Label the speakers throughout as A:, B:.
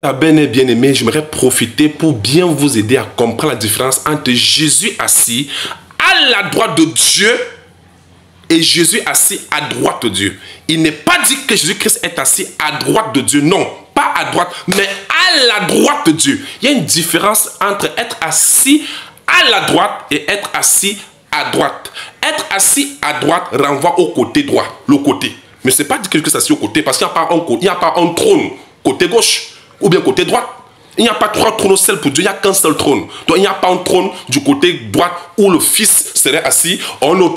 A: Ah ben et bien aimé, j'aimerais profiter pour bien vous aider à comprendre la différence entre Jésus assis à la droite de Dieu et Jésus assis à droite de Dieu. Il n'est pas dit que Jésus-Christ est assis à droite de Dieu. Non, pas à droite, mais à la droite de Dieu. Il y a une différence entre être assis à la droite et être assis à droite. Être assis à droite renvoie au côté droit, le côté. Mais ce n'est pas dit que Jésus-Christ est assis au côté, parce qu'il n'y a pas un trône côté gauche ou bien côté droit. Il n'y a pas trois trônes au ciel pour Dieu, il n'y a qu'un seul trône. Donc il n'y a pas un trône du côté droit où le Fils serait assis, un autre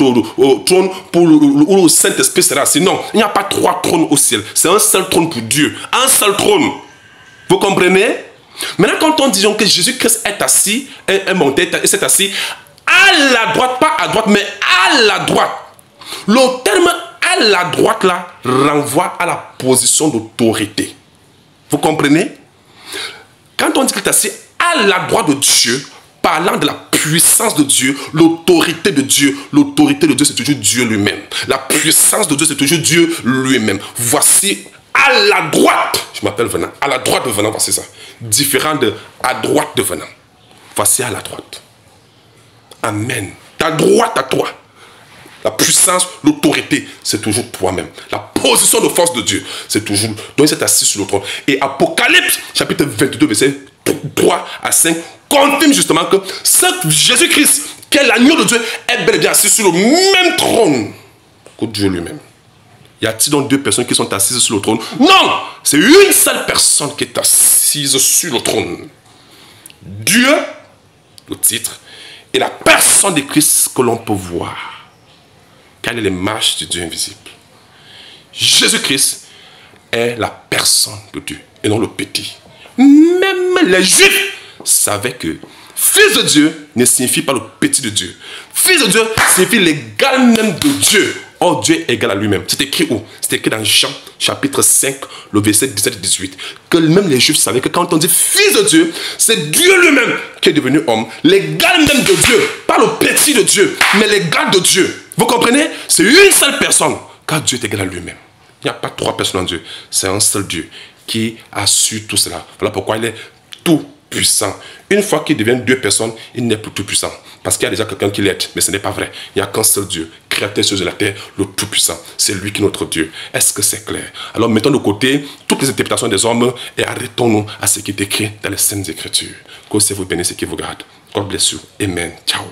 A: trône où le Saint-Esprit serait assis. Non, il n'y a pas trois trônes au ciel. C'est un seul trône pour Dieu. Un seul trône. Vous comprenez? Maintenant, quand on dit que Jésus-Christ est assis, est monté, et s'est assis à la droite, pas à droite, mais à la droite. Le terme à la droite là renvoie à la position d'autorité. Vous comprenez? Quand on dit qu'il est assis à la droite de Dieu, parlant de la puissance de Dieu, l'autorité de Dieu c'est toujours Dieu lui-même. La puissance de Dieu c'est toujours Dieu lui-même. Voici à la droite, je m'appelle Venant, à la droite de Venant, voici ça. Différent de à droite de Venant. Voici à la droite. Amen. Ta droite à toi. La puissance, l'autorité, c'est toujours toi-même. La position de force de Dieu, c'est toujours... Donc il s'est assis sur le trône. Et Apocalypse, chapitre 22, verset 3 à 5, confirme justement que ce Jésus-Christ, qui est l'agneau de Dieu, est bel et bien assis sur le même trône que Dieu lui-même. Y a-t-il donc deux personnes qui sont assises sur le trône? Non! C'est une seule personne qui est assise sur le trône. Dieu, le titre, et la personne de Christ que l'on peut voir. Quelle est l'image de Dieu invisible? Jésus-Christ est la personne de Dieu et non le petit. Même les Juifs savaient que fils de Dieu ne signifie pas le petit de Dieu. Fils de Dieu signifie l'égal même de Dieu. Or, Dieu est égal à lui-même. C'est écrit où? C'est écrit dans Jean, chapitre 5, le verset 17-18. Que même les Juifs savaient que quand on dit fils de Dieu, c'est Dieu lui-même qui est devenu homme. L'égal même de Dieu. Pas le petit de Dieu, mais l'égal de Dieu. Vous comprenez? C'est une seule personne. Car Dieu est égal à lui-même. Il n'y a pas trois personnes en Dieu. C'est un seul Dieu qui a su tout cela. Voilà pourquoi il est tout puissant. Une fois qu'il devient deux personnes, il n'est plus tout puissant. Parce qu'il y a déjà quelqu'un qui l'aide. Mais ce n'est pas vrai. Il n'y a qu'un seul Dieu, créateur sur la terre, le tout puissant. C'est lui qui est notre Dieu. Est-ce que c'est clair? Alors mettons de côté toutes les interprétations des hommes et arrêtons-nous à ce qui est écrit dans les Saintes Écritures. Que Dieu vous bénisse et qu'il vous garde. God bless you. Amen. Ciao.